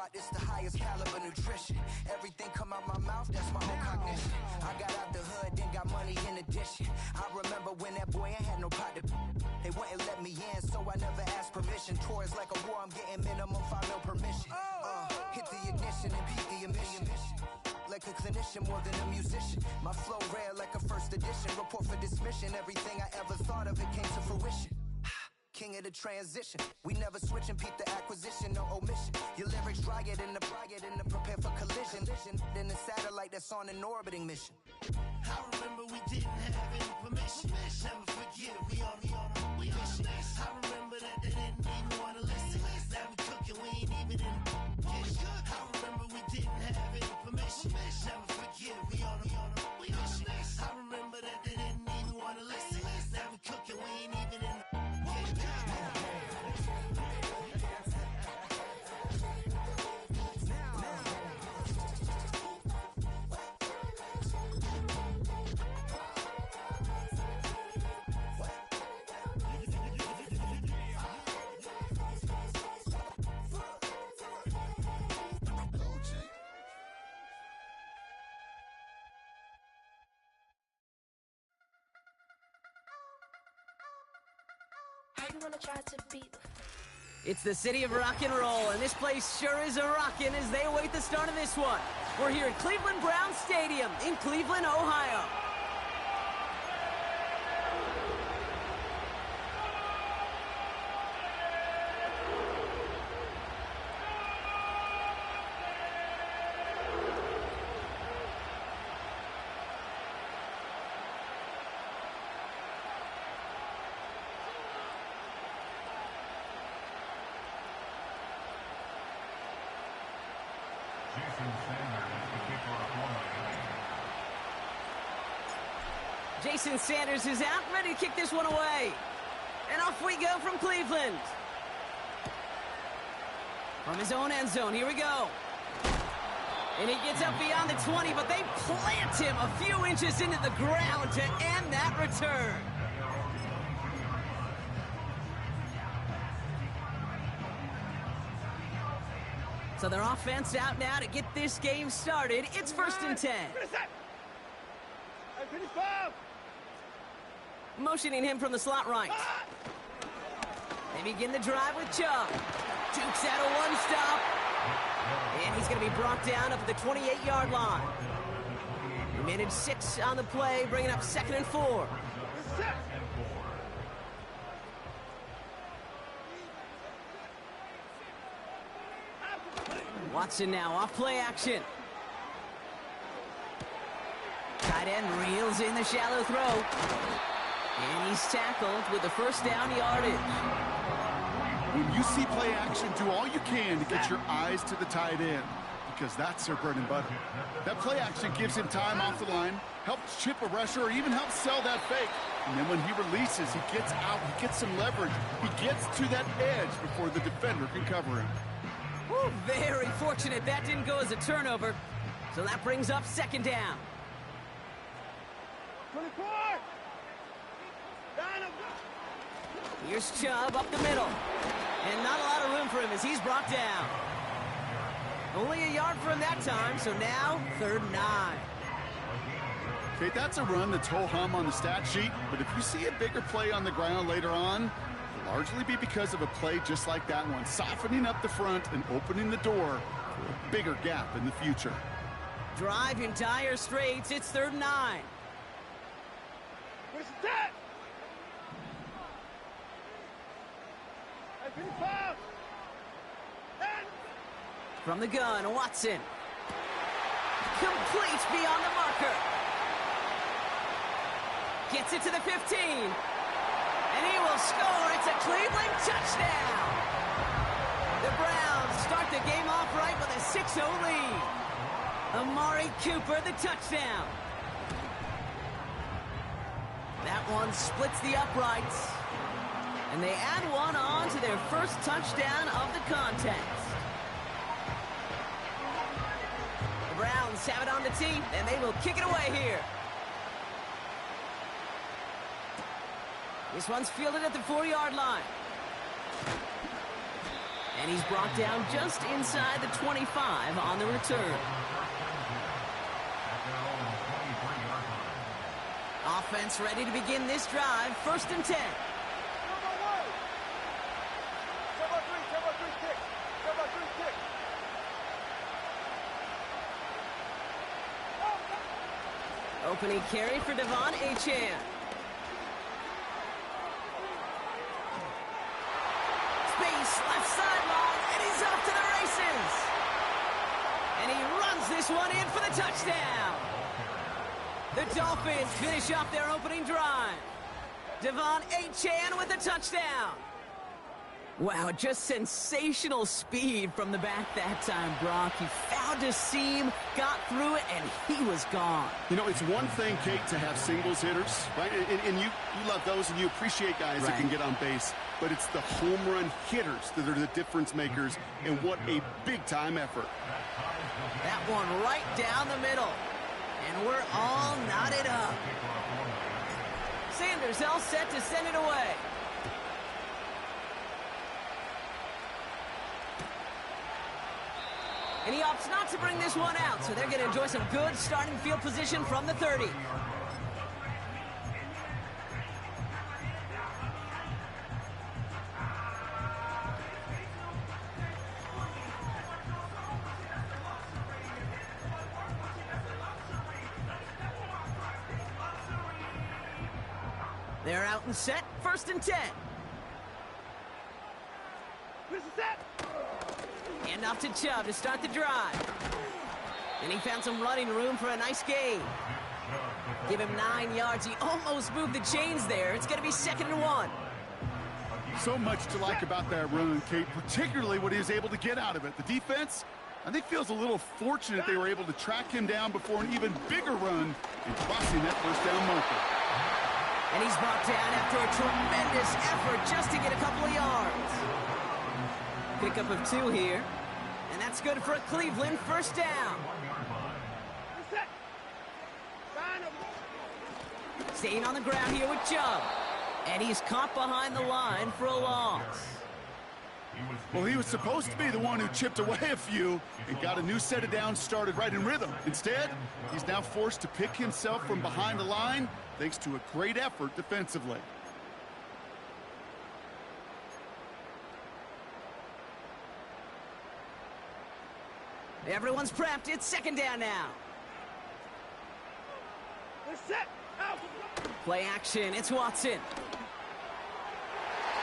spot, it's the highest caliber nutrition. Everything come out my mouth, that's my own cognition. I got out the hood, then got money in addition. I remember when that boy ain't had no pot to. They wouldn't let me in, so I never asked permission. Tours like a war, I'm getting minimum 5 mil permission. Hit the ignition and beat the emission. Like a clinician more than a musician. My flow rare like a first edition. Report for dismission. Everything I ever thought of, it came to fruition. King of the transition. We never switch and peep the acquisition, no omission. Your lyrics dry it in the prepare for collision. Then the satellite that's on an orbiting mission. I remember we didn't have any permission. Never forget we on a mission. I remember that they didn't even want to listen. Now we cooking, we ain't even in the kitchen. I remember we didn't have any permission. Never forget we on a mission. I remember that they didn't even want to listen. Now we cooking, we ain't even in the kitchen. It's the city of rock and roll, and this place sure is a rockin' as they await the start of this one. We're here at Cleveland Browns Stadium in Cleveland, Ohio. Jason Sanders is out, ready to kick this one away. And off we go from Cleveland. From his own end zone, here we go. And he gets up beyond the 20, but they plant him a few inches into the ground to end that return. So their offense out now to get this game started. It's 1st and 10. Motioning him from the slot right. They begin the drive with Chubb. Jukes out a one-stop. And he's going to be brought down up at the 28-yard line. He managed 6 on the play, bringing up 2nd and 4. Watson now off play action. Tight end reels in the shallow throw. And he's tackled with the first down yardage. When you see play action, do all you can to get your eyes to the tight end, because that's their bread and butter. That play action gives him time off the line, helps chip a rusher, or even helps sell that fake. And then when he releases, he gets out, he gets some leverage. He gets to that edge before the defender can cover him. Woo, very fortunate that didn't go as a turnover. So that brings up 2nd down. 24! Here's Chubb up the middle. And not a lot of room for him as he's brought down. Only a yard for him that time, so now 3rd and 9. Okay, that's a run that's ho-hum on the stat sheet, but if you see a bigger play on the ground later on, it'll largely be because of a play just like that one, softening up the front and opening the door for a bigger gap in the future. Drive in dire straits, it's 3rd and 9. Where's that? From the gun, Watson. Complete beyond the marker. Gets it to the 15. And he will score. It's a Cleveland touchdown. The Browns start the game off right with a 6-0 lead. Amari Cooper, the touchdown. That one splits the uprights. And they add one on to their first touchdown of the contest. The Browns have it on the tee, and they will kick it away here. This one's fielded at the 4-yard line. And he's brought down just inside the 25 on the return. Offense ready to begin this drive. 1st and 10. Opening carry for Devon Achane. Space, left sideline, and he's off to the races. And he runs this one in for the touchdown. The Dolphins finish off their opening drive. Devon Achane with a touchdown. Wow, just sensational speed from the back that time, Brock. He found a seam, got through it, and he was gone. You know, it's one thing, Kate, to have singles hitters, right? And you love those, and you appreciate guys that can get on base. But it's the home run hitters that are the difference makers, and what a big-time effort. That one right down the middle. And we're all knotted up. Sanders all set to send it away. And he opts not to bring this one out, so they're going to enjoy some good starting field position from the 30. They're out and set, 1st and 10. And off to Chubb to start the drive. And he found some running room for a nice gain. Give him 9 yards. He almost moved the chains there. It's going to be 2nd and 1. So much to like about that run, Kate, particularly what he was able to get out of it. The defense, I think, feels a little fortunate they were able to track him down before an even bigger run and crossing that 1st down marker. And he's brought down after a tremendous effort just to get a couple of yards. Pickup of 2 here. And that's good for a Cleveland 1st down. Staying on the ground here with Chubb. And he's caught behind the line for a loss. Well, he was supposed to be the one who chipped away a few and got a new set of downs started right in rhythm. Instead, he's now forced to pick himself from behind the line thanks to a great effort defensively. Everyone's prepped. It's 2nd down now. Play action. It's Watson.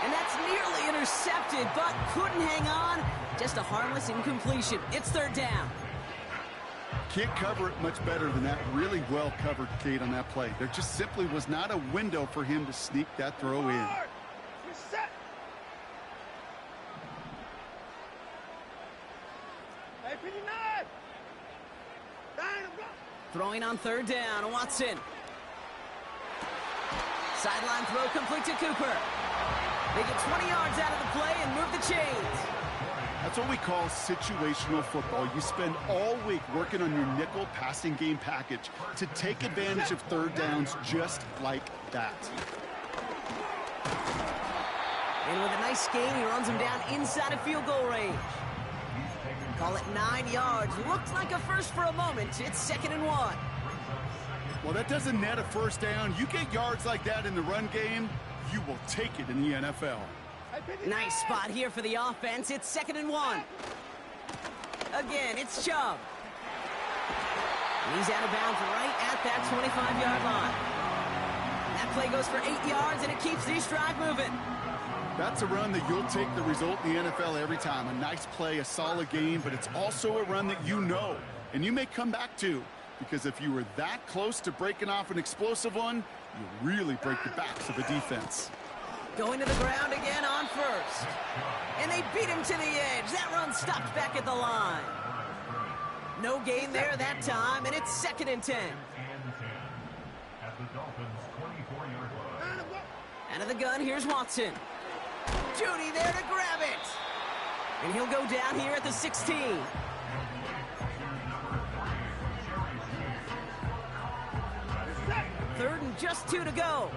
And that's nearly intercepted, but couldn't hang on. Just a harmless incompletion. It's 3rd down. Can't cover it much better than that. Really well covered, Kate, on that play. There just simply was not a window for him to sneak that throw in. Throwing on 3rd down, Watson. Sideline throw complete to Cooper. They get 20 yards out of the play and move the chains. That's what we call situational football. You spend all week working on your nickel passing game package to take advantage of 3rd downs just like that. And with a nice gain, he runs him down inside of field goal range. Call it 9 yards. Looked like a first for a moment. It's 2nd and 1. Well, that doesn't net a 1st down. You get yards like that in the run game, you will take it in the NFL. Nice spot here for the offense. It's 2nd and 1. Again, it's Chubb. He's out of bounds right at that 25-yard line. That play goes for 8 yards, and it keeps this drive moving. That's a run that you'll take the result in the NFL every time. A nice play, a solid game, but it's also a run that you know, and you may come back to, because if you were that close to breaking off an explosive one, you really break the backs of a defense. Going to the ground again on 1st. And they beat him to the edge. That run stopped back at the line. No gain there that time, and it's 2nd and 10. Out of the gun, here's Watson. Judy there to grab it. And he'll go down here at the 16. Third and just 2 to go.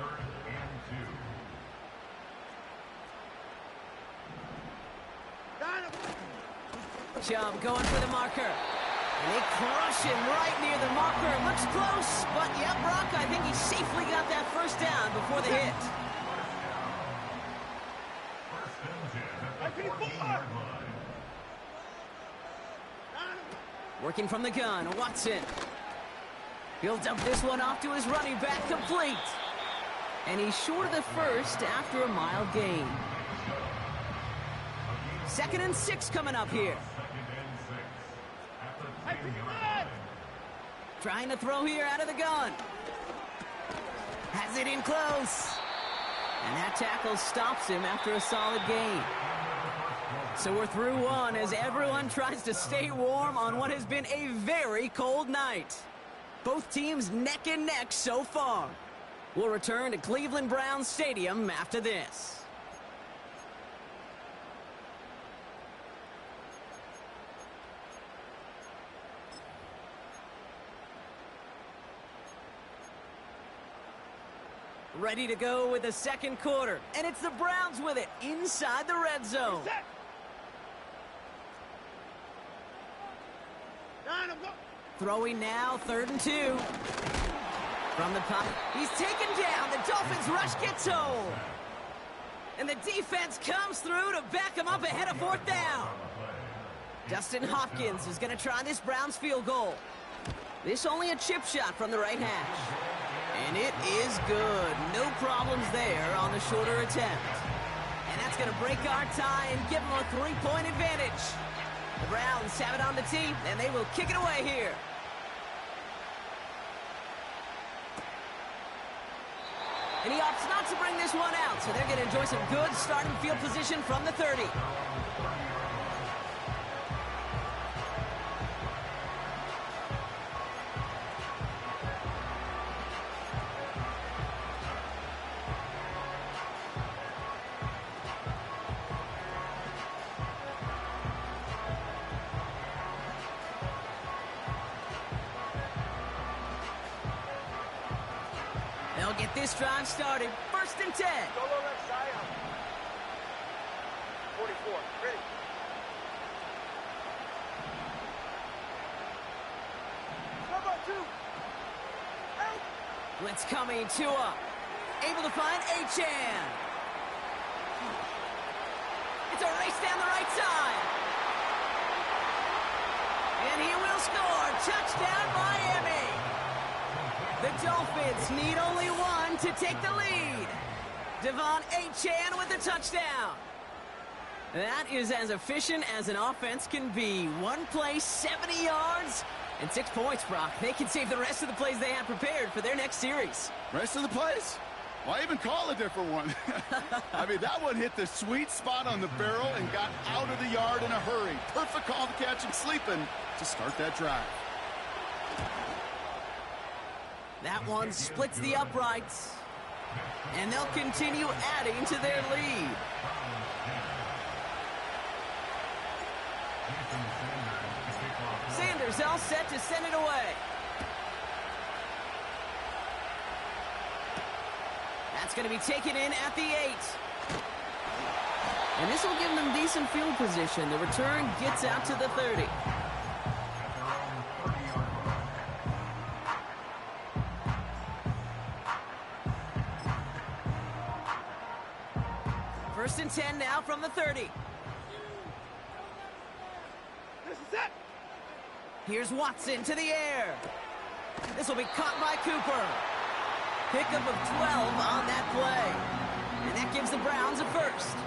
Chubb going for the marker. And they crush him right near the marker. It looks close, but yeah, Brock, I think he safely got that first down before the hit. Working from the gun, Watson. He'll dump this one off to his running back, complete. And he's short of the first after a mile gain. 2nd and 6 coming up here. Trying to throw here out of the gun. Has it in close. And that tackle stops him after a solid gain. So we're through one as everyone tries to stay warm on what has been a very cold night. Both teams neck and neck so far. We'll return to Cleveland Browns Stadium after this. Ready to go with the second quarter. And it's the Browns with it inside the red zone. Throwing now, 3rd and 2. From the pocket. He's taken down. The Dolphins rush gets home. And the defense comes through to back him up ahead of 4th down. Dustin Hopkins is going to try this Browns field goal. This only a chip shot from the right hash. And it is good. No problems there on the shorter attempt. And that's going to break our tie and give them a 3-point advantage. The Browns have it on the tee, and they will kick it away here. And he opts not to bring this one out, so they're going to enjoy some good starting field position from the 30. They'll get this drive started. 1st and 10. Solo left side. 44. Ready. Number 2. Out. Blitz coming. Tua. Able to find Achan. It's a race down the right side. And he will score. Touchdown, Miami. The Dolphins need only one to take the lead. Devon Achan with the touchdown. That is as efficient as an offense can be. One play, 70 yards, and 6 points, Brock. They can save the rest of the plays they have prepared for their next series. Rest of the plays? Why even call a different one? I mean, that one hit the sweet spot on the barrel and got out of the yard in a hurry. Perfect call to catch him sleeping to start that drive. That one splits the uprights. And they'll continue adding to their lead. Sanders all set to send it away. That's going to be taken in at the 8. And this will give them decent field position. The return gets out to the 30. First and 10 now from the 30. This is it. Here's Watson to the air. This will be caught by Cooper. Pickup of 12 on that play. And that gives the Browns a first.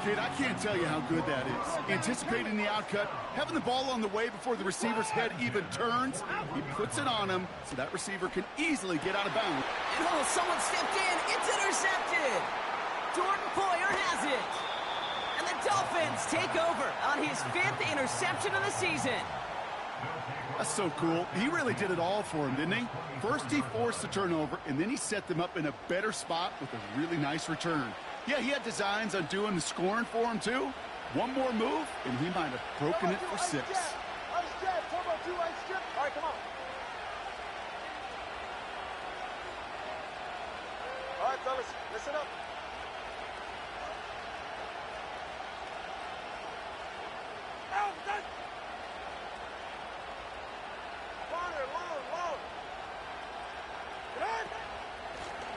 Kid, I can't tell you how good that is. Anticipating the outcut, having the ball on the way before the receiver's head even turns. He puts it on him so that receiver can easily get out of bounds. And oh, someone stepped in. It's intercepted. Jordan Poyer has it. And the Dolphins take over on his 5th interception of the season. That's so cool. He really did it all for him, didn't he? First he forced the turnover, and then he set them up in a better spot with a really nice return. Yeah, he had designs on doing the scoring for him, too. One more move, and he might have broken it for 6. Ice jab. Turbo 2, ice strip. All right, come on. All right, fellas, listen up.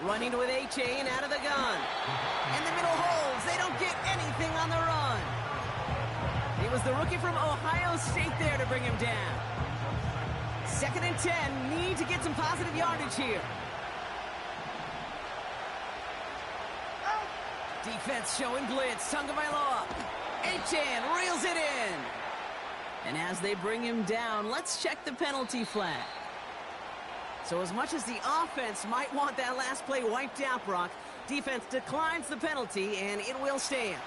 Running with A-Chain out of the gun. And the middle holds. They don't get anything on the run. It was the rookie from Ohio State there to bring him down. 2nd and 10. Need to get some positive yardage here. Defense showing blitz. Tagovailoa. A-Chan reels it in. And as they bring him down, let's check the penalty flag. So as much as the offense might want that last play wiped out, Brock, defense declines the penalty, and it will stand.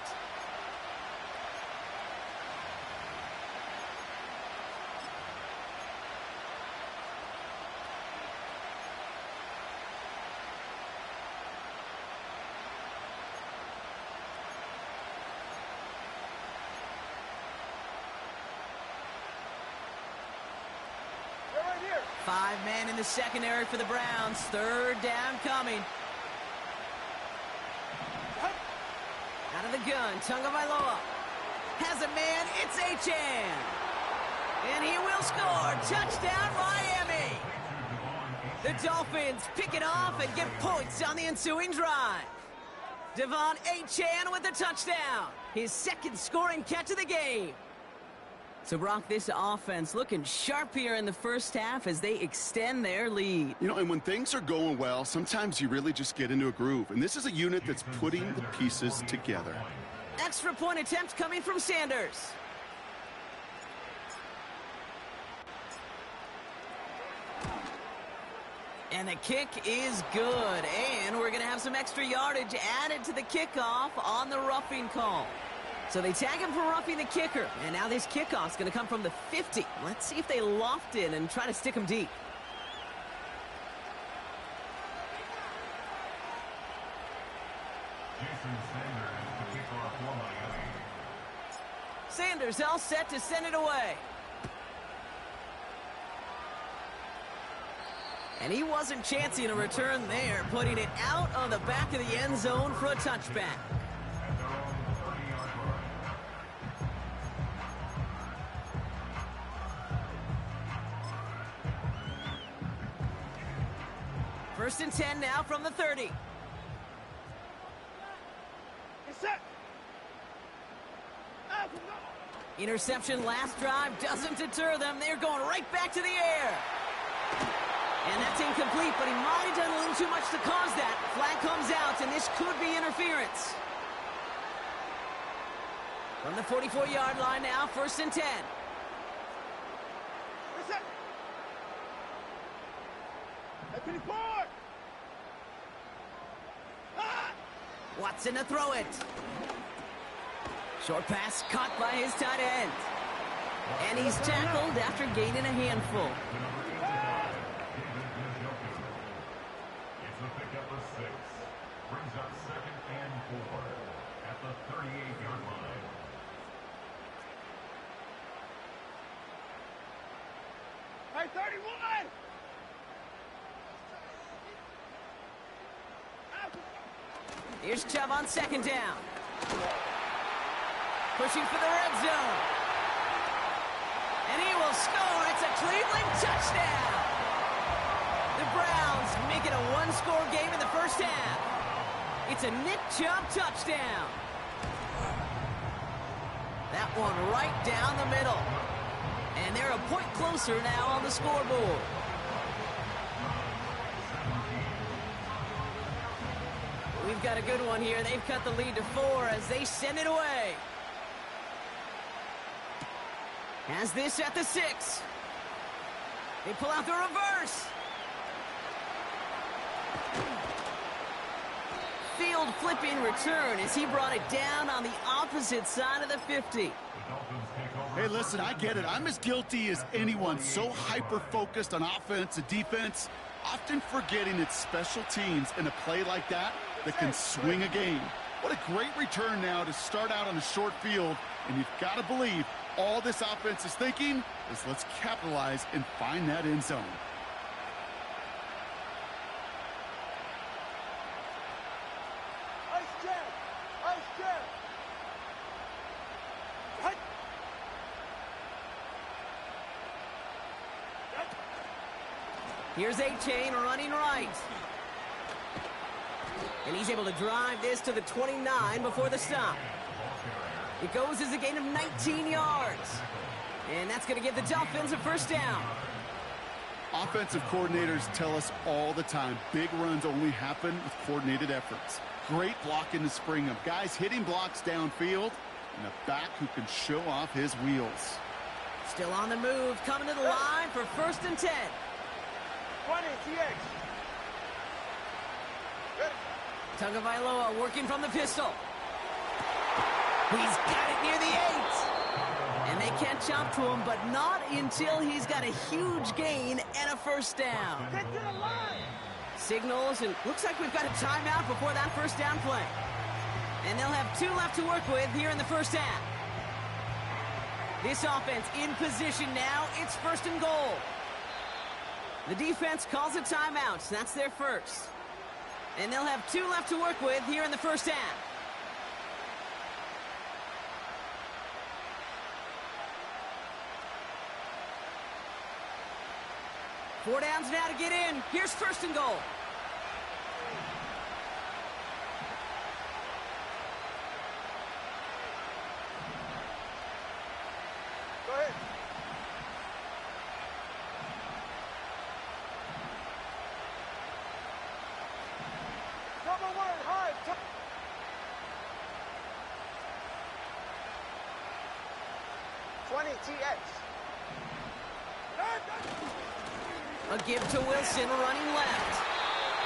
Five men in the secondary for the Browns. 3rd down coming. Out of the gun, Tagovailoa has a man. It's A-Chan. And he will score. Touchdown, Miami. The Dolphins pick it off and get points on the ensuing drive. Devon A-Chan with the touchdown. His 2nd scoring catch of the game. So, Brock, this offense looking sharp here in the first half as they extend their lead. You know, and when things are going well, sometimes you really just get into a groove. And this is a unit that's putting the pieces together. Extra point attempt coming from Sanders. And the kick is good. And we're going to have some extra yardage added to the kickoff on the roughing call. So they tag him for roughing the kicker. And now this kickoff's going to come from the 50. Let's see if they loft it and try to stick him deep. Sanders all set to send it away. And he wasn't chancing a return there, putting it out on the back of the end zone for a touchback. First and 10 now from the 30. Interception last drive doesn't deter them. They're going right back to the air. And that's incomplete, but he might have done a little too much to cause that. Flag comes out, and this could be interference. From the 44-yard line now, 1st and 10. Watson to throw it. Short pass caught by his tight end. And he's tackled after gaining a handful. It's a pickup of 6. Brings up 2nd and 4 at the 38-yard line. Hey, 31! Here's Chubb on 2nd down. Pushing for the red zone. And he will score. It's a Cleveland touchdown. The Browns make it a one-score game in the first half. It's a Nick Chubb touchdown. That one right down the middle. And they're a point closer now on the scoreboard. We've got a good one here. They've cut the lead to 4 as they send it away. Has this at the 6. They pull out the reverse. Field flipping return as he brought it down on the opposite side of the 50. Hey, listen, I get it. I'm as guilty as anyone. So hyper-focused on offense and defense, often forgetting it's special teams in a play like that can swing a game. What a great return now to start out on a short field, and you've got to believe all this offense is thinking is let's capitalize and find that end zone. Ice jam! Ice jam! Right. Here's A-Chain running right. And he's able to drive this to the 29 before the stop. It goes as a gain of 19 yards. And that's going to give the Dolphins a first down. Offensive coordinators tell us all the time, big runs only happen with coordinated efforts. Great blocking to spring them. Guys hitting blocks downfield, and a back who can show off his wheels. Still on the move, coming to the line for 1st and 10. 20, TX. Tagovailoa working from the pistol. He's got it near the 8. And they can't jump to him, but not until he's got a huge gain and a first down. Get to the line. Signals, and looks like we've got a timeout before that first down play. And they'll have 2 left to work with here in the first half. This offense in position now. It's 1st and goal. The defense calls a timeout. That's their first. And they'll have 2 left to work with here in the first half. Four downs now to get in. Here's 1st and goal. Go ahead. Cover word, hard. 20 TX. A give to Wilson running left.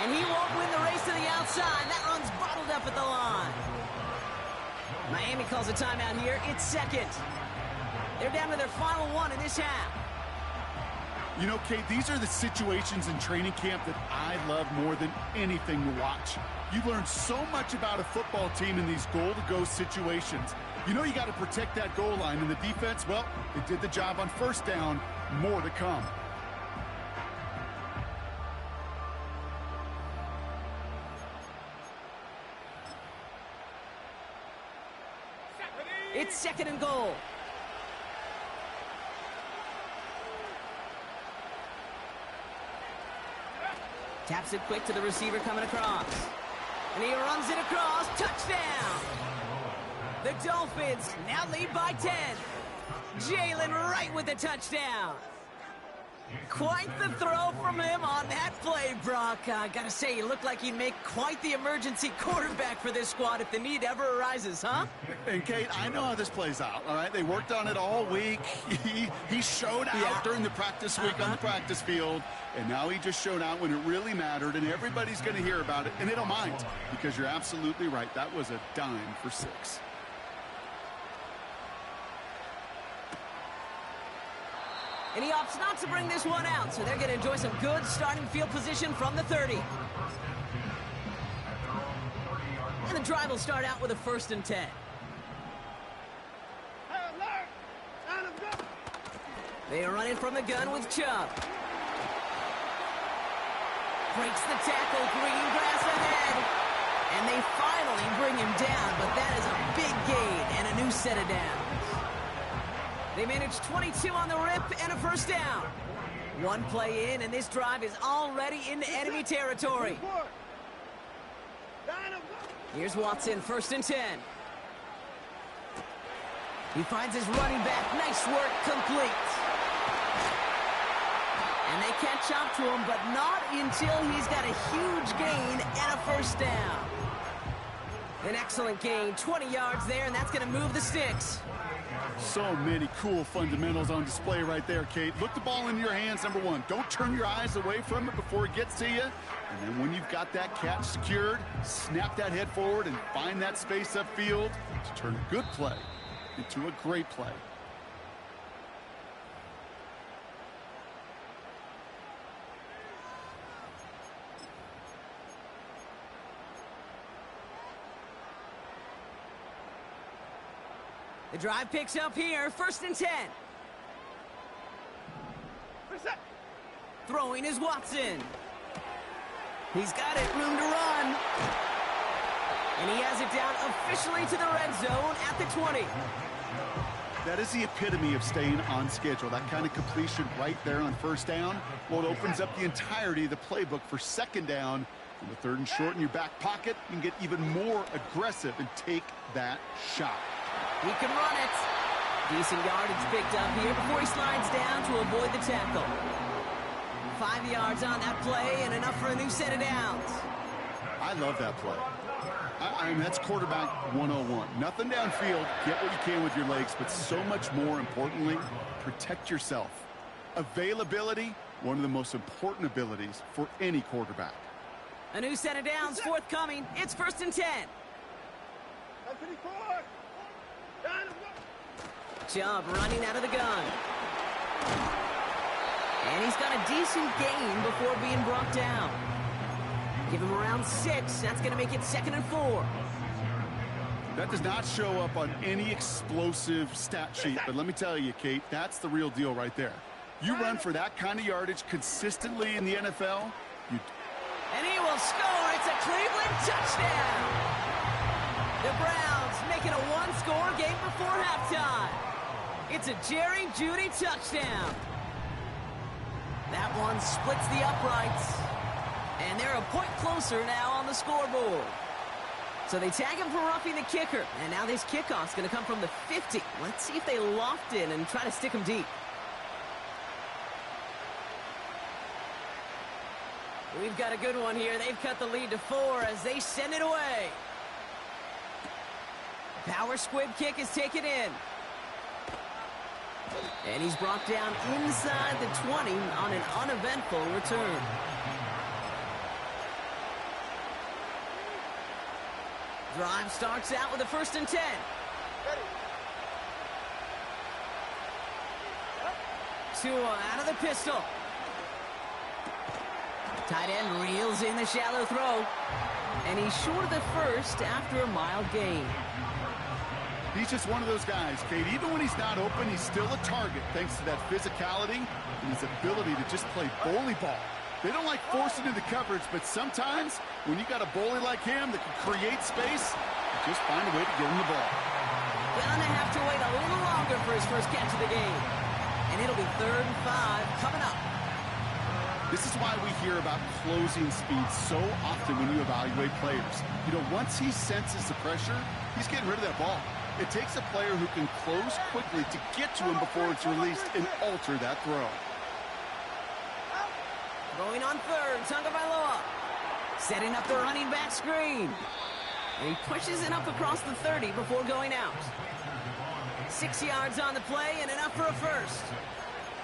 And he won't win the race to the outside. That run's bottled up at the line. Miami calls a timeout here. It's 2nd. They're down to their final 1 in this half. You know, Kate, these are the situations in training camp that I love more than anything to watch. You learn so much about a football team in these goal-to-go situations. You know you got to protect that goal line, and the defense, well, they did the job on 1st down. More to come. It's 2nd and goal. Taps it quick to the receiver coming across. And he runs it across. Touchdown! The Dolphins now lead by 10. Jalen Wright with the touchdown. Quite the throw from him on that play, Brock. I gotta say, he looked like he'd make quite the emergency quarterback for this squad if the need ever arises, huh? And, Kate, I know how this plays out, all right? They worked on it all week. He showed out during the practice week on the practice field, and now he just showed out when it really mattered, and everybody's going to hear about it, and they don't mind, because you're absolutely right. That was a dime for 6. And he opts not to bring this one out, so they're going to enjoy some good starting field position from the 30. And the drive will start out with a 1st and 10. They are running from the gun with Chubb. Breaks the tackle, green grass ahead. And they finally bring him down, but that is a big gain and a new set of downs. They managed 22 on the rip and a first down. 1 play in, and this drive is already into enemy territory. Here's Watson, 1st and 10. He finds his running back. Nice work, complete. And they catch up to him, but not until he's got a huge gain and a first down. An excellent gain, 20 yards there, and that's going to move the sticks. So many cool fundamentals on display right there, Kate. Look the ball into your hands, number 1. Don't turn your eyes away from it before it gets to you. And then when you've got that catch secured, snap that head forward and find that space upfield to turn a good play into a great play. The drive picks up here, 1st and 10. Throwing is Watson. He's got it, room to run. And he has it down officially to the red zone at the 20. That is the epitome of staying on schedule. That kind of completion right there on 1st down. Well, it opens up the entirety of the playbook for 2nd down In the 3rd and short in your back pocket, you can get even more aggressive and take that shot. He can run it. Decent yardage picked up here before he slides down to avoid the tackle. 5 yards on that play and enough for a new set of downs. I love that play. I mean, that's quarterback 101. Nothing downfield. Get what you can with your legs, but so much more importantly, protect yourself. Availability, one of the most important abilities for any quarterback. A new set of downs forthcoming. It's 1st and 10. Chubb running out of the gun. And he's got a decent gain before being brought down. Give him around 6. That's going to make it 2nd and 4. That does not show up on any explosive stat sheet. But let me tell you, Kate, that's the real deal right there. You run for that kind of yardage consistently in the NFL, and he will score. It's a Cleveland touchdown. The Browns making a 1-score game before halftime. It's a Jerry Jeudy touchdown. That one splits the uprights. And they're a point closer now on the scoreboard. So they tag him for roughing the kicker. And now this kickoff's going to come from the 50. Let's see if they loft in and try to stick him deep. We've got a good one here. They've cut the lead to 4 as they send it away. Power squib kick is taken in. And he's brought down inside the 20 on an uneventful return. Drive starts out with a 1st and 10. Tua out of the pistol. Tight end reels in the shallow throw. And he's short of the 1st after a mild gain. He's just one of those guys, Kate. Even when he's not open, he's still a target thanks to that physicality and his ability to just play bully ball. They don't like forcing into coverage, but sometimes when you got a bully like him that can create space, you just find a way to get him the ball. Gonna have to wait a little longer for his first catch of the game. And it'll be 3rd and 5 coming up. This is why we hear about closing speed so often when you evaluate players. You know, once he senses the pressure, he's getting rid of that ball. It takes a player who can close quickly to get to him before it's released and alter that throw. Going on 3rd, Tagovailoa. Setting up the running back screen. And he pushes it up across the 30 before going out. 6 yards on the play and enough for a 1st.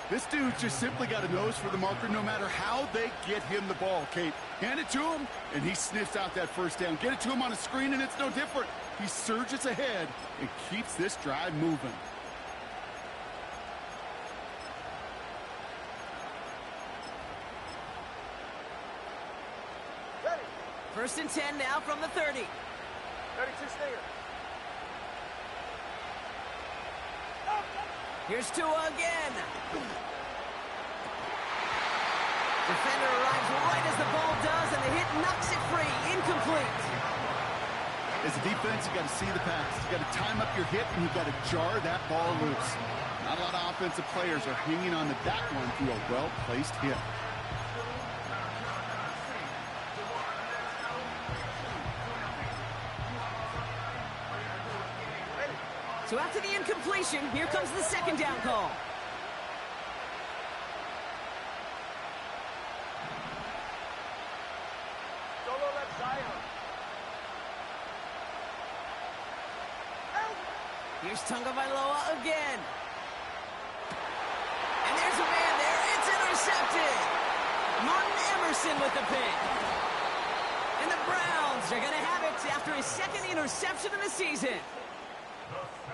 This dude just simply got a nose for the marker no matter how they get him the ball, Kate. Hand it to him, and he sniffs out that 1st down. Get it to him on a screen, and it's no different. He surges ahead and keeps this drive moving. Ready. 1st and 10 now from the 30. 32 Stinger. Here's Tua again. Defender arrives right as the ball does, and the hit knocks it free. Incomplete. As a defense, you got to see the pass. You got to time up your hit, and you got to jar that ball loose. Not a lot of offensive players are hanging on to that one through a well-placed hit. So after the incompletion, here comes the 2nd down call. Solo left side. Here's Tagovailoa again. And there's a man there. It's intercepted. Martin Emerson with the pick. And the Browns are going to have it after his 2nd interception of the season.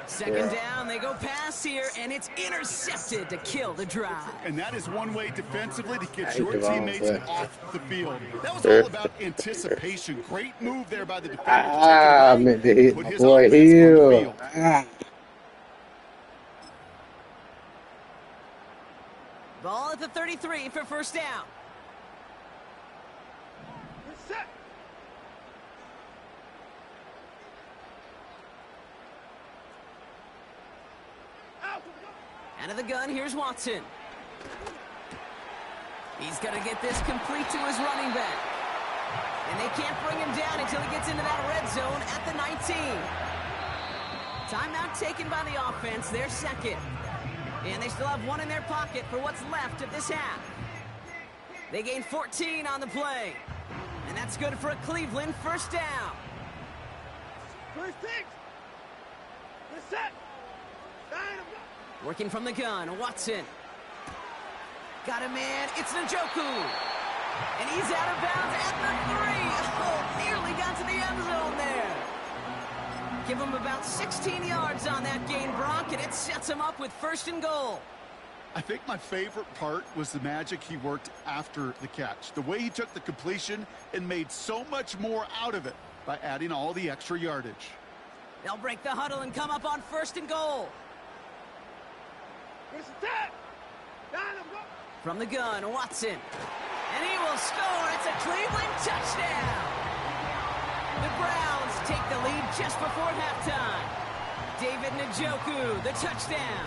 2nd down, they go pass here, and it's intercepted to kill the drive. And that is one way defensively to get your teammates off the field. That was all about anticipation. Great move there by the defender. I meant to hit my boy Hill. Ball at the 33 for 1st down. Set. Out of the gun, here's Watson. He's going to get this complete to his running back. And they can't bring him down until he gets into that red zone at the 19. Timeout taken by the offense, their second. And they still have one in their pocket for what's left of this half. They gain 14 on the play. And that's good for a Cleveland first down. First six. Get set. Working from the gun, Watson. Got a man, it's Njoku. And he's out of bounds at the 3. Oh, nearly got to the end zone there. Give him about 16 yards on that gain, Brock, and it sets him up with first and goal. I think my favorite part was the magic he worked after the catch. The way he took the completion and made so much more out of it by adding all the extra yardage. They'll break the huddle and come up on first and goal. From the gun, Watson. And he will score. It's a Cleveland touchdown. The Browns take the lead just before halftime. David Njoku, the touchdown.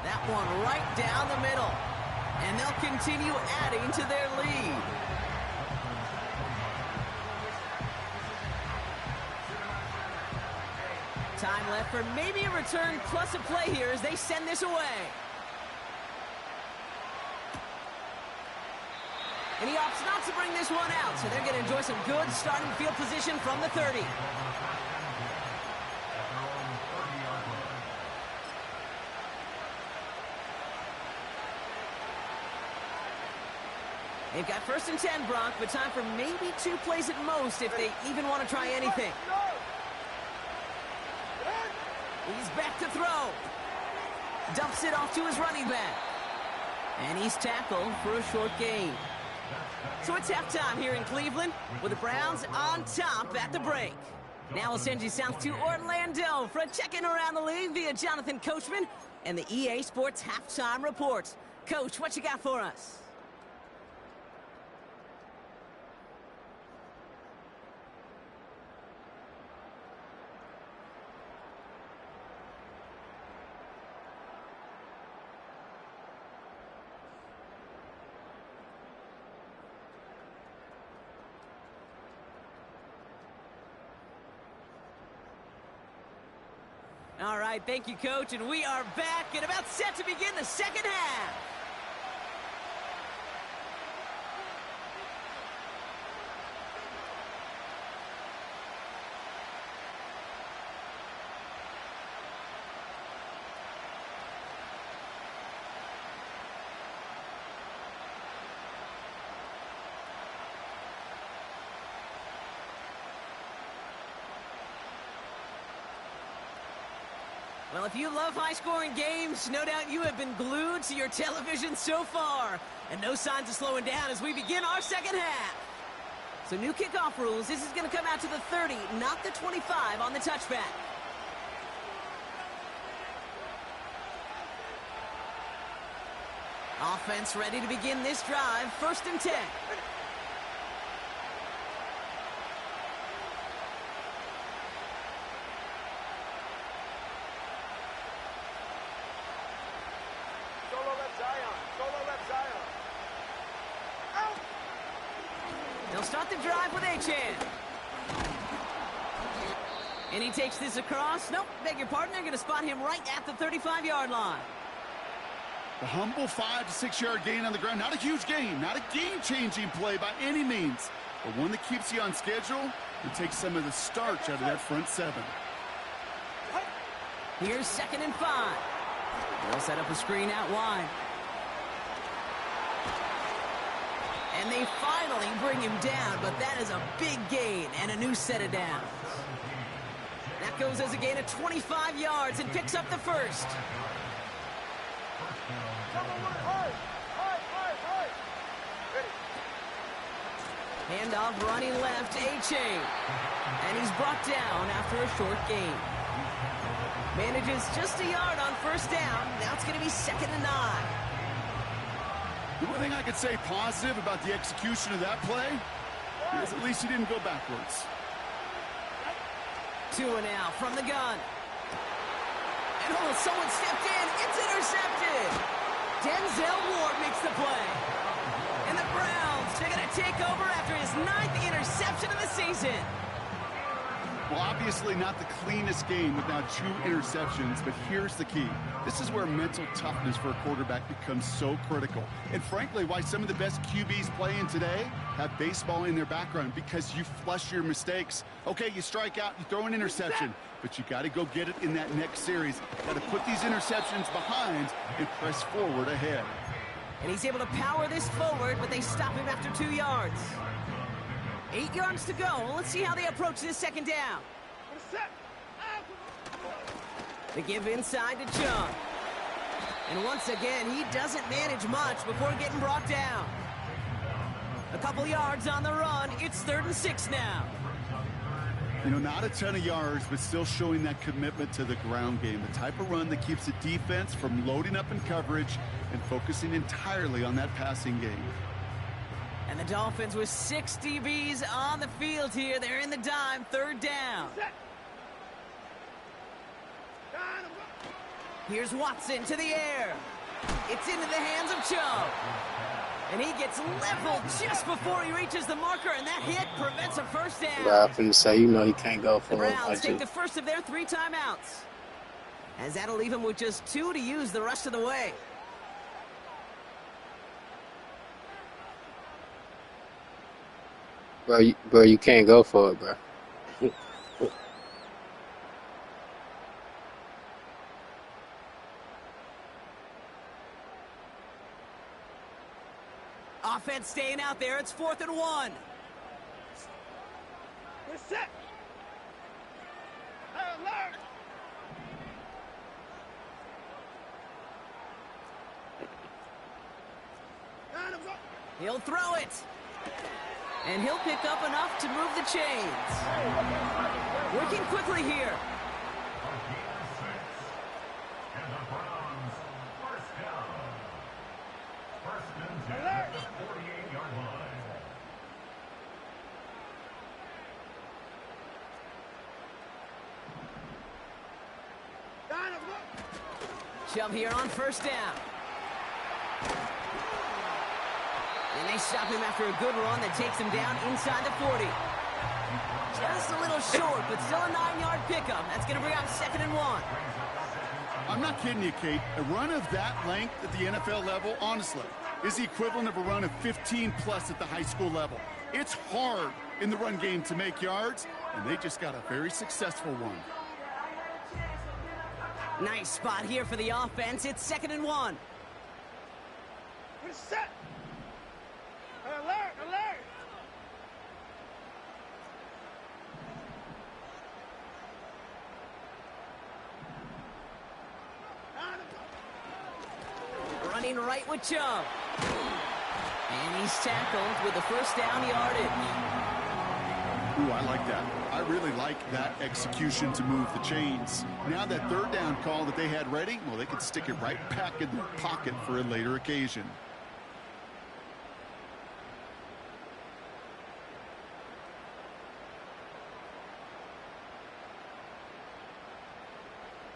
That one right down the middle. And they'll continue adding to their lead. Time left for maybe a return plus a play here as they send this away. And he opts not to bring this one out, so they're going to enjoy some good starting field position from the 30. They've got first and 10, Brock, but time for maybe 2 plays at most if they even want to try anything. He's back to throw. Dumps it off to his running back. And he's tackled for a short gain. So it's halftime here in Cleveland with the Browns on top at the break. Now we'll send you south to Orlando for a check-in around the league via Jonathan Coachman and the EA Sports Halftime Report. Coach, what you got for us? All right, thank you, Coach, and we are back and about set to begin the second half. Well, if you love high-scoring games, no doubt you have been glued to your television so far. And no signs of slowing down as we begin our second half. So new kickoff rules. This is going to come out to the 30, not the 25 on the touchback. Offense ready to begin this drive. First and 10. They'll start the drive with Achan. And he takes this across. Nope, beg your pardon. They're going to spot him right at the 35-yard line. The humble 5 to 6 yard gain on the ground. Not a huge gain, not a game-changing play by any means, but one that keeps you on schedule and takes some of the starch out of that front 7. Here's 2nd and 5. They'll set up a screen out wide. And they finally bring him down, but that is a big gain and a new set of downs. That goes as a gain of 25 yards and picks up the first. Handoff running left, Achan. And he's brought down after a short gain. Manages just a yard on first down. Now it's going to be 2nd and 9. The one thing I could say positive about the execution of that play is at least he didn't go backwards. 2 and out from the gun. And oh, someone stepped in. It's intercepted. Denzel Ward makes the play. And the Browns They're going to take over after his 9th interception of the season. Well, obviously not the cleanest game with now 2 interceptions, but here's the key. This is where mental toughness for a quarterback becomes so critical. And frankly, why some of the best QBs playing today have baseball in their background, because you flush your mistakes. Okay, you strike out, you throw an interception, but you got to go get it in that next series. Got to put these interceptions behind and press forward ahead. And he's able to power this forward, but they stop him after 2 yards. 8 yards to go. Let's see how they approach this second down. They give inside to Chung. And once again, he doesn't manage much before getting brought down. A couple yards on the run. It's 3rd and 6 now. You know, not a ton of yards, but still showing that commitment to the ground game. The type of run that keeps the defense from loading up in coverage and focusing entirely on that passing game. And the Dolphins with 6 DBs on the field here. They're in the dime, 3rd down. Here's Watson to the air. It's into the hands of Chubb. And he gets leveled just before he reaches the marker, and that hit prevents a first down. But I'm finna say, you know he can't go for The it. Browns take the first of their 3 timeouts, as that'll leave him with just 2 to use the rest of the way. Bro, you can't go for it, bro. Offense staying out there. It's 4th and 1. We're set. Alert. He'll throw it. And he'll pick up enough to move the chains. Working quickly here. And the Browns, first down. First and 10 at the 48-yard line. Chubb here on first down. And they stop him after a good run that takes him down inside the 40. Just a little short, but still a 9-yard pickup. That's going to bring out 2nd and 1. I'm not kidding you, Kate. A run of that length at the NFL level, honestly, is the equivalent of a run of 15-plus at the high school level. It's hard in the run game to make yards, and they just got a very successful one. Nice spot here for the offense. It's 2nd and 1. We're set. Alert, alert. Running right with Chubb. And he's tackled with the first down yardage. Ooh, I like that. I really like that execution to move the chains. Now that 3rd down call that they had ready, well, they could stick it right back in their pocket for a later occasion.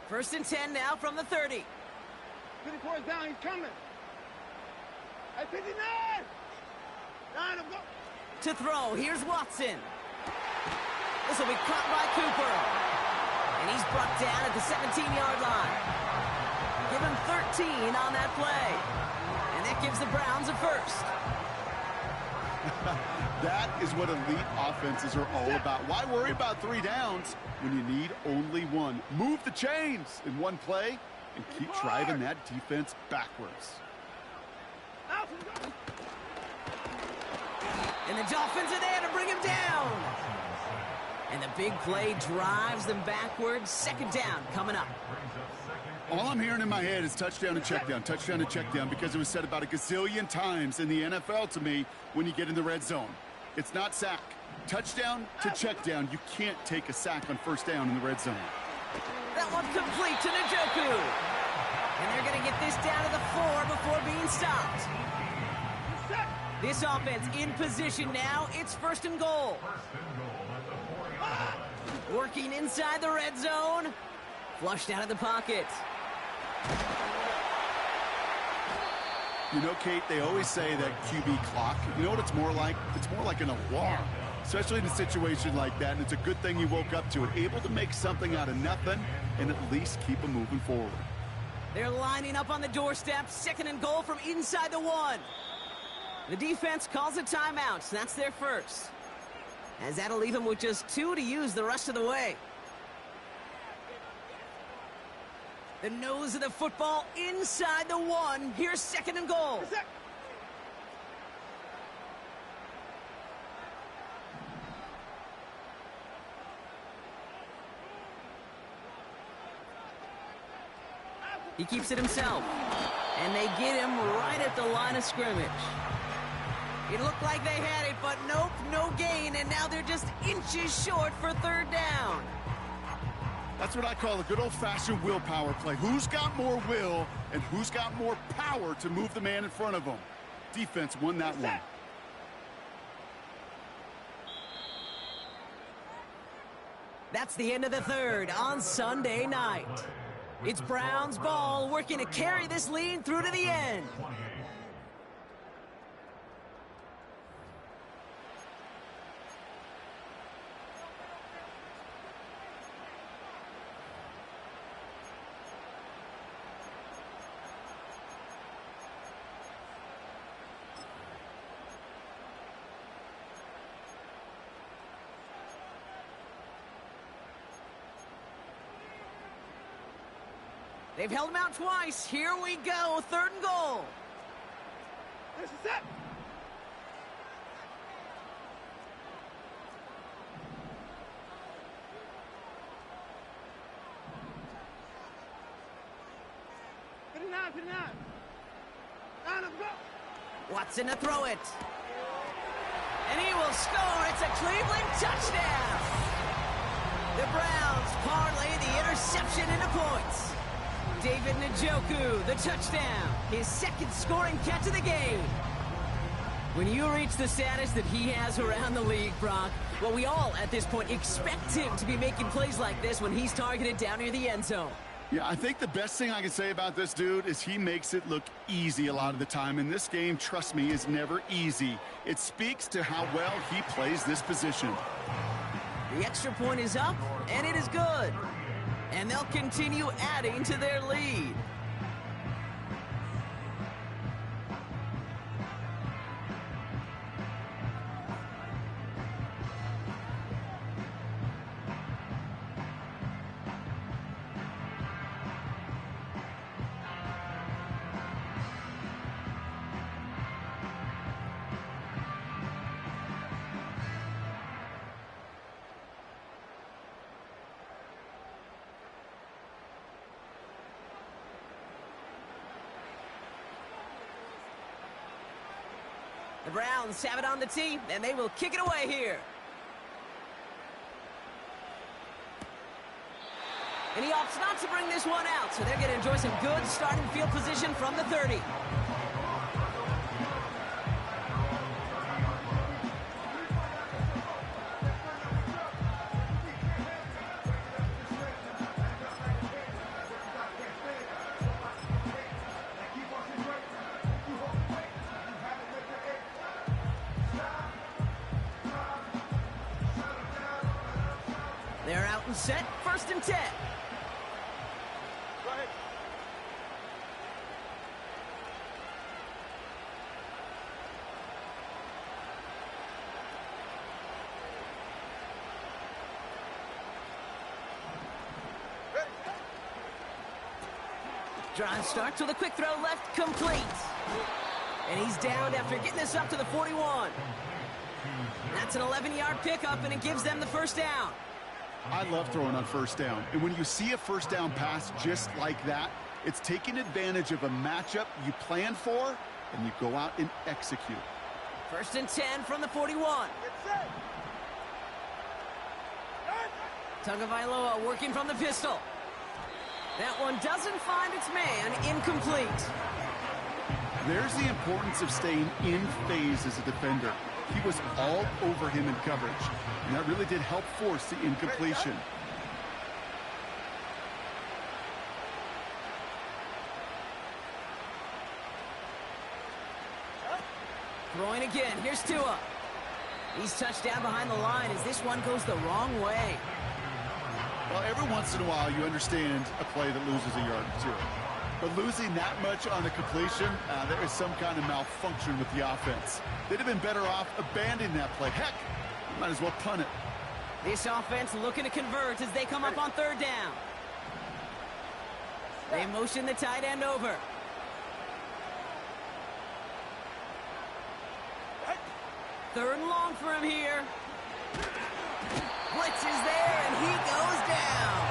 First and 10 now from the 30. 54 is down, he's coming. At 59. 9 of go. To throw, here's Watson. This will be caught by Cooper. And he's brought down at the 17-yard line. Give him 13 on that play. And that gives the Browns a first. That is what elite offenses are all about. Why worry about 3 downs when you need only 1? Move the chains in one play and keep driving that defense backwards. And the Dolphins are there to bring him down. And the big play drives them backwards. 2nd down coming up. All I'm hearing in my head is touchdown and check down, touchdown and check down, because it was said about a gazillion times in the NFL to me when you get in the red zone. It's not sack. Touchdown to check down. You can't take a sack on first down in the red zone. That one complete to Njoku. And they're going to get this down to the 4 before being stopped. This offense in position now. It's 1st and goal. Working inside the red zone. Flushed out of the pocket. You know, Kate, they always say that QB clock, you know what it's more like? It's more like an alarm, especially in a situation like that. And it's a good thing you woke up to it, able to make something out of nothing and at least keep them moving forward. They're lining up on the doorstep. 2nd and goal from inside the 1. The defense calls a timeout. So that's their first. As that'll leave them with just 2 to use the rest of the way. The nose of the football inside the 1. Here's 2nd and goal. He keeps it himself. And they get him right at the line of scrimmage. It looked like they had it, but nope, no gain. And now they're just inches short for 3rd down. That's what I call a good old-fashioned willpower play. Who's got more will and who's got more power to move the man in front of them? Defense won that one. That's the end of the 3rd on Sunday night. It's Browns ball, working to carry this lead through to the end. They've held him out twice. Here we go. 3rd and goal. This is it. Put it on, put it on. On, let's go. Watson to throw it. And he will score. It's a Cleveland touchdown. The Browns parlay the interception into points. David Njoku, the touchdown. His 2nd scoring catch of the game. When you reach the status that he has around the league, Brock, well, we all at this point expect him to be making plays like this when he's targeted down near the end zone. Yeah, I think the best thing I can say about this dude is he makes it look easy a lot of the time. And this game, trust me, is never easy. It speaks to how well he plays this position. The extra point is up, and it is good. And they'll continue adding to their lead. The Browns have it on the tee, and they will kick it away here. And he opts not to bring this one out, so they're going to enjoy some good starting field position from the 30. They're out and set, 1st and 10. Go ahead. Drive starts with a quick throw left, complete. And he's downed after getting this up to the 41. That's an 11-yard pickup, and it gives them the 1st down. I love throwing on 1st down. And when you see a 1st down pass just like that, it's taking advantage of a matchup you plan for, and you go out and execute. 1st and 10 from the 41. Tagovailoa working from the pistol. That one doesn't find its man, incomplete. There's the importance of staying in phase as a defender. He was all over him in coverage, and that really did help force the incompletion. Throwing again. Here's Tua. He's touched down behind the line as this one goes the wrong way. Well, every once in a while you understand a play that loses a yard or two. But losing that much on a completion, there is some kind of malfunction with the offense. They'd have been better off abandoning that play. Heck, might as well punt it. This offense looking to convert as they come up on third down. They motion the tight end over. Third and long for him here. Blitz is there, and he goes down.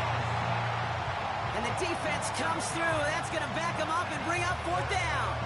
And the defense comes through. That's going to back him up and bring up fourth down.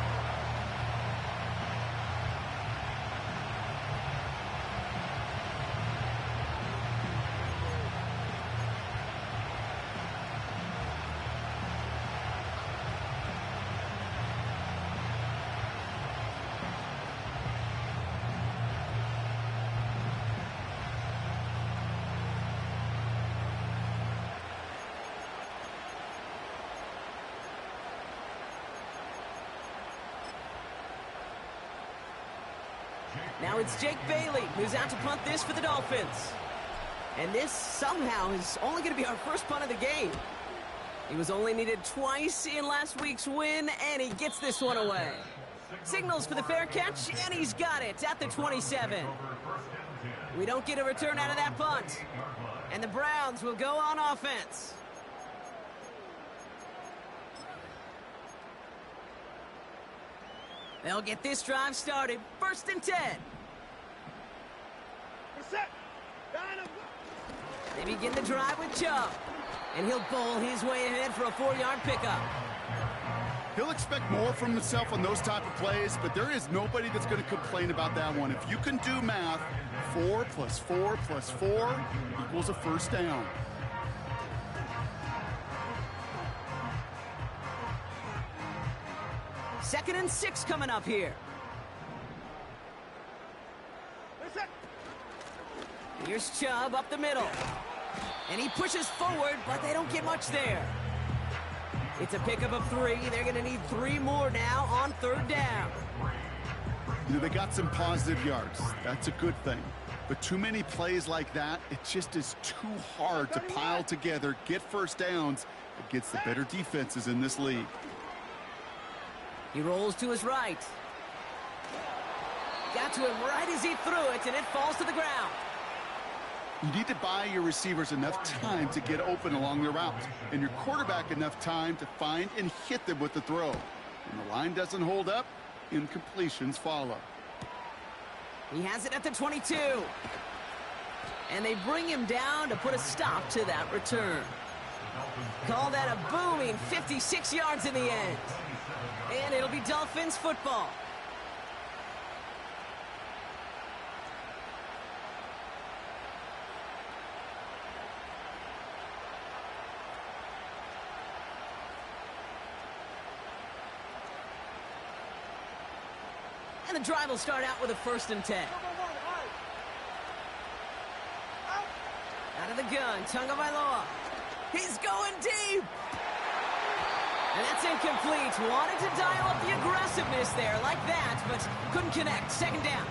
Now it's Jake Bailey who's out to punt this for the Dolphins. And this somehow is only going to be our first punt of the game. He was only needed twice in last week's win, and he gets this one away. Signals for the fair catch, and he's got it at the 27. We don't get a return out of that punt. And the Browns will go on offense. They'll get this drive started. 1st and 10. They begin the drive with Chubb. And he'll bowl his way ahead for a 4-yard pickup. He'll expect more from himself on those type of plays, but there is nobody that's going to complain about that one. If you can do math, 4 + 4 + 4 equals a first down. Second and 6 coming up here. Here's Chubb up the middle. And he pushes forward, but they don't get much there. It's a pickup of 3. They're going to need 3 more now on 3rd down. You know, they got some positive yards. That's a good thing. But too many plays like that, it just is too hard to pile together, get first downs against the better defenses in this league. He rolls to his right. Got to him right as he threw it, and it falls to the ground. You need to buy your receivers enough time to get open along their route, and your quarterback enough time to find and hit them with the throw. When the line doesn't hold up, incompletions follow. He has it at the 22. And they bring him down to put a stop to that return. Call that a booming 56 yards in the end. And it'll be Dolphins football. And the drive will start out with a 1st and 10. Out of the gun, Tagovailoa. He's going deep. And that's incomplete. Wanted to dial up the aggressiveness there like that, but couldn't connect. 2nd down.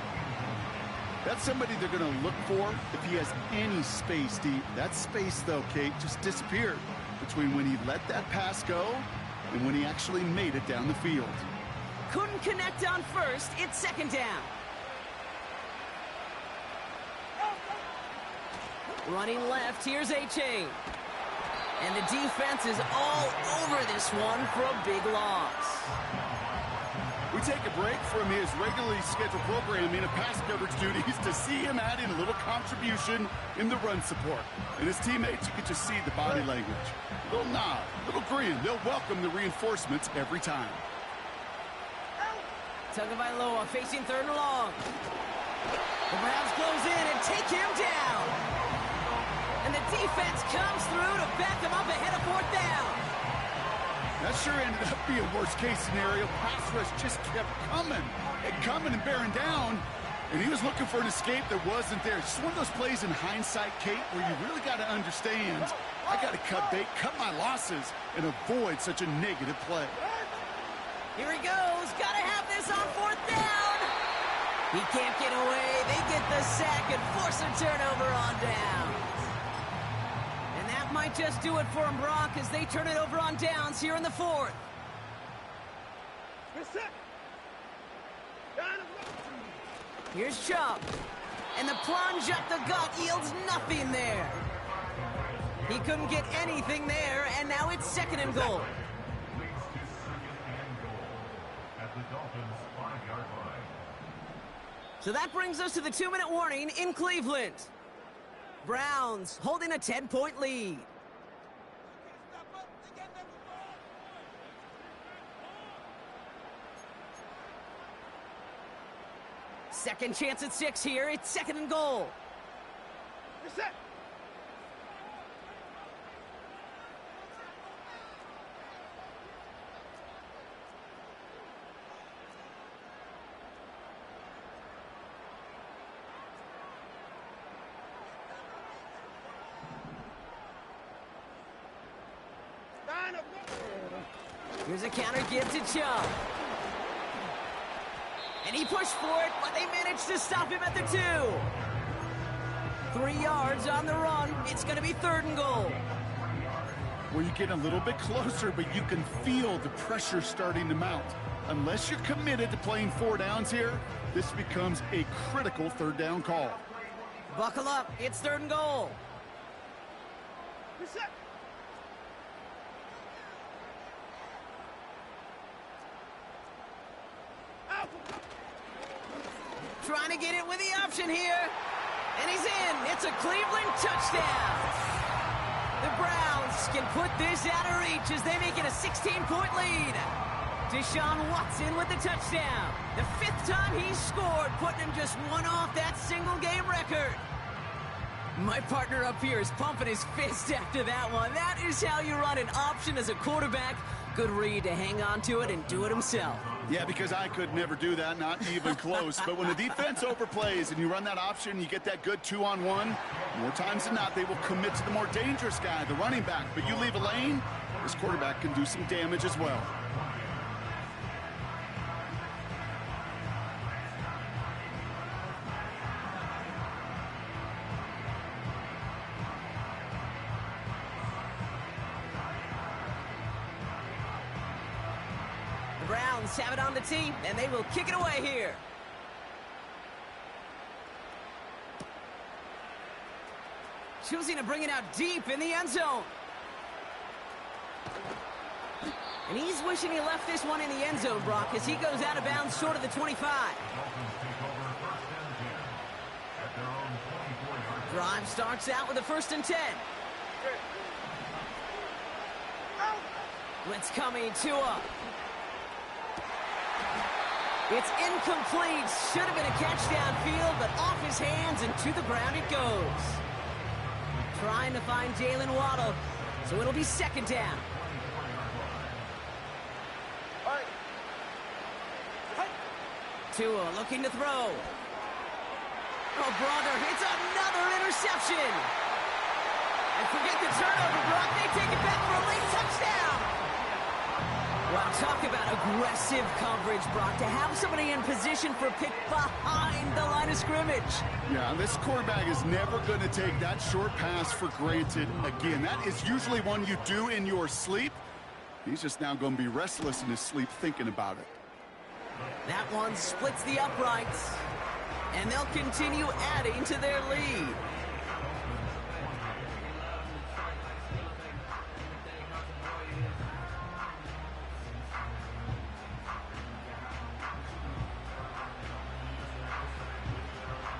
That's somebody they're going to look for if he has any space deep. That space, though, Kate, just disappeared between when he let that pass go and when he actually made it down the field. Couldn't connect on 1st. It's 2nd down. Running left, here's A-Chain. And the defense is all over this one for a big loss. We take a break from his regularly scheduled programming of pass coverage duties to see him add in a little contribution in the run support. And his teammates, you can just see the body language. Little nod, little grin. They'll welcome the reinforcements every time. Tagovailoa facing 3rd and long. The Browns close in and take him down. And the defense comes through to back him up ahead of 4th down. That sure ended up being worst-case scenario. Pass rush just kept coming and coming and bearing down. And he was looking for an escape that wasn't there. It's just one of those plays in hindsight, Kate, where you really got to understand, I got to cut bait, cut my losses, and avoid such a negative play. Here he goes. Got to have this on 4th down. He can't get away. They get the sack and force a turnover on down. And that might just do it for him, Brock, as they turn it over on downs here in the fourth. Here's Chubb. And the plunge up the gut yields nothing there. He couldn't get anything there, and now it's 2nd and goal. Leads to 2nd and goal at the Dolphins' 5-yard line. So that brings us to the 2-minute warning in Cleveland. Browns holding a 10-point lead. Second chance at 6 here. It's 2nd and goal. Here's a counter give to Chubb. And he pushed for it, but they managed to stop him at the 2. 3 yards on the run. It's going to be 3rd and goal. Well, you get a little bit closer, but you can feel the pressure starting to mount. Unless you're committed to playing 4 downs here, this becomes a critical 3rd down call. Buckle up. It's 3rd and goal. Trying to get it with the option here. And he's in. It's a Cleveland touchdown. The Browns can put this out of reach as they make it a 16-point lead. Deshaun Watson with the touchdown. The 5th time he's scored, putting him just 1 off that single-game record. My partner up here is pumping his fist after that one. That is how you run an option as a quarterback. Good read to hang on to it and do it himself. Yeah, because I could never do that, not even close. But when the defense overplays and you run that option, you get that good 2-on-1, more times than not, they will commit to the more dangerous guy, the running back. But you leave a lane, this quarterback can do some damage as well. The Browns have it on the tee, and they will kick it away here. Choosing to bring it out deep in the end zone. And he's wishing he left this one in the end zone, Brock, as he goes out of bounds short of the 25. Dolphins take over 1st and 10 at their own 24-yard line. Drive starts out with a 1st and 10. Blitz coming, Tua. It's incomplete. Should have been a catch downfield, but off his hands and to the ground it goes. Trying to find Jalen Waddle, so it'll be 2nd down. Tua looking to throw. Oh, brother, it's another interception. And forget the turnover, Brock. They take it back for a late touchdown. Well, talk about aggressive coverage, Brock. To have somebody in position for a pick behind the line of scrimmage. Yeah, this quarterback is never going to take that short pass for granted again. That is usually one you do in your sleep. He's just now going to be restless in his sleep thinking about it. That one splits the uprights, and they'll continue adding to their lead.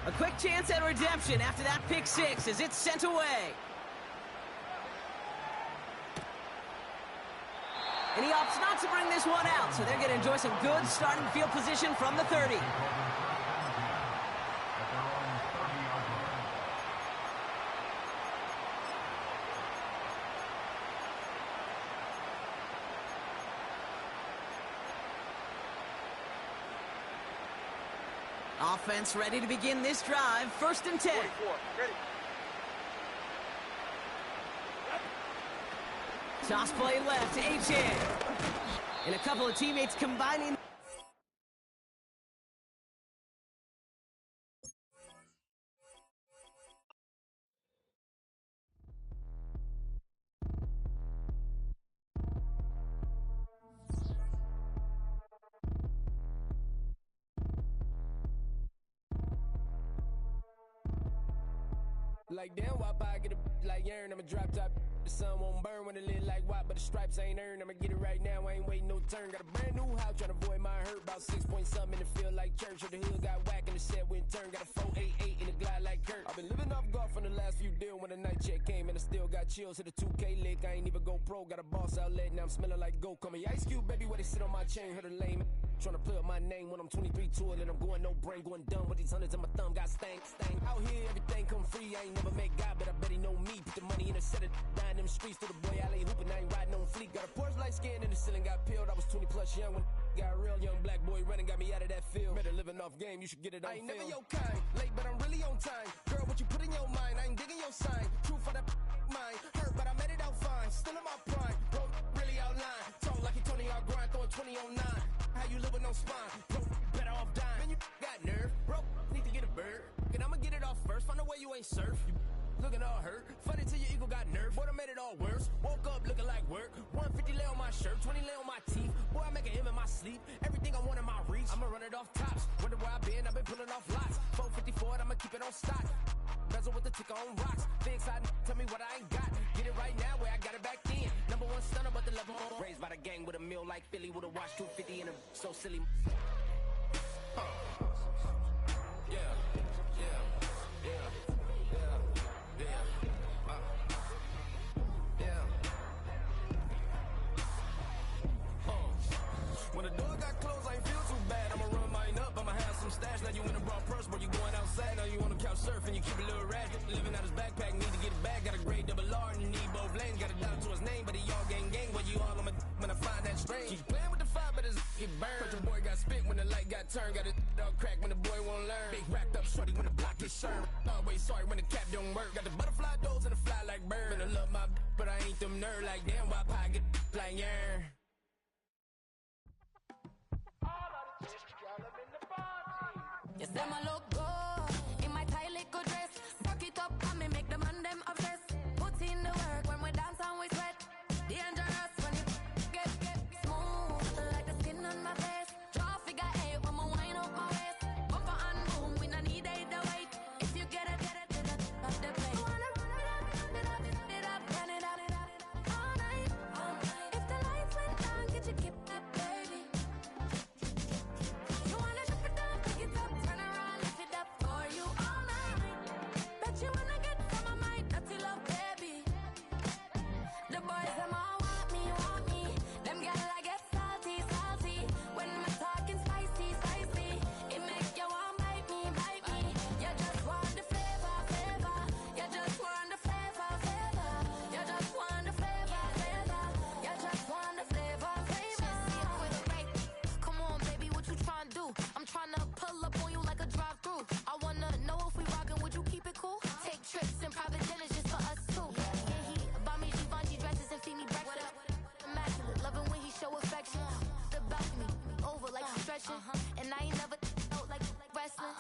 A quick chance at redemption after that pick 6 as it's sent away. And he opts not to bring this one out, so they're going to enjoy some good starting field position from the 30. Offense ready to begin this drive. 1st and 10. Ready. Toss play left to H.A. And a couple of teammates combining Like damn, why I get a like urn? I'm a drop top. The sun won't burn when it lit like white, but the stripes ain't earned. I'ma get it right now, I ain't waiting no turn. Got a brand new house, tryna avoid my hurt. About 6 point something in the field like church. Or the hood got whack and the set went turn. Got a 488 in the glide like Kurt. I've been living off golf on the last few deals. When the night check came and I still got chills. Hit a 2K lick, I ain't even go pro. Got a boss outlet, now I'm smelling like gold. Call me Ice Cube, baby, where they sit on my chain. Heard a lame tryna play up my name when I'm 23 to it. And I'm going no brain, going dumb with these hundreds in my thumb. Got stank. Out here, everything come free. I ain't never met God, but I bet he know me. Put the money in a set of dying them streets to the boy. I lay hooping, I ain't riding on fleek. Got a Porsche light skin in the ceiling, got peeled. I was 20 plus young when got a real young black boy running, got me out of that field. Better living off game, you should get it on film. I ain't never your kind, late but I'm really on time. Girl, what you put in your mind, I ain't digging your sign. True for that mind, hurt but I made it out fine. Still in my prime, bro, really outline. Talk like you Tony Hawk grind, throwing 20 on 9. How you live with no spine, bro, better off dying. Man, you got nerve, bro, need to get a bird. And I'ma get it off first, find a way you ain't surf. You looking all hurt, funny till your ego got nerve. Boy, I made it all worse, woke up looking like work. 150 lay on my shirt, 20 lay on my teeth. Boy, I make an M in my sleep, everything I want in my reach. I'ma run it off tops, wonder where I been, I've been pulling off lots. 454, I'ma keep it on stock. Bezel with the ticker on rocks. Big side, tell me what I ain't got. Get it right now where I got it back then. Number one stunner, but the level on. Raised by the gang with a meal like Philly with a watch 250 and a so silly. When the door got closed, I ain't feel too bad. I'ma run mine up, I'ma have some stash. Now you in a broad purse, but you going outside. Now you on the couch surfing, you keep a little rat. Living out his backpack, need to get it back. Got a grade double R and you need both lanes. Got a dollar to his name, but he all gang. Where you all on my when I find that strange. Keep playing with the fire, but his get burned. But your boy got spit when the light got turned. Got a dog crack when the boy won't learn. Big racked up shorty when the block gets served. Always sorry when the cap don't work. Got the butterfly doors and the fly like bird. And I love my but I ain't them nerd like damn. Why I get like yeah. You say my look good in my tight little dress. Rock it up and me make the man them obsessed. Put in the work when we dance and we sweat. Dangerous when you get smooth like the skin on my face. Draw figure 8 when I wind up my waist. Bumper and boom, we don't need it the weight. If you get it, off the plate. Wanna run it up, run it up all night. If the lights went down, get you keep it, baby. You wanna drop it down, pick it up, turn around, lift it up for you all night. Bet you wanna get some of my dirty love, baby. The boys them all want me. Them gyal I get salty. When me talking spicy. It make you want bite me. You just want the flavor. You just want the flavor. You just want the flavor. You just want the flavor. Come on, baby, what you tryna do? I'm tryna pull up on you like a drive-through. I wanna know if we rockin', would you keep it cool? Take trips and private dinners just for us two. Yeah, he buy me Givenchy dresses and feed me breakfast. Immaculate, loving when he show affection. The balcony, over like stretching. And I ain't never out like wrestling.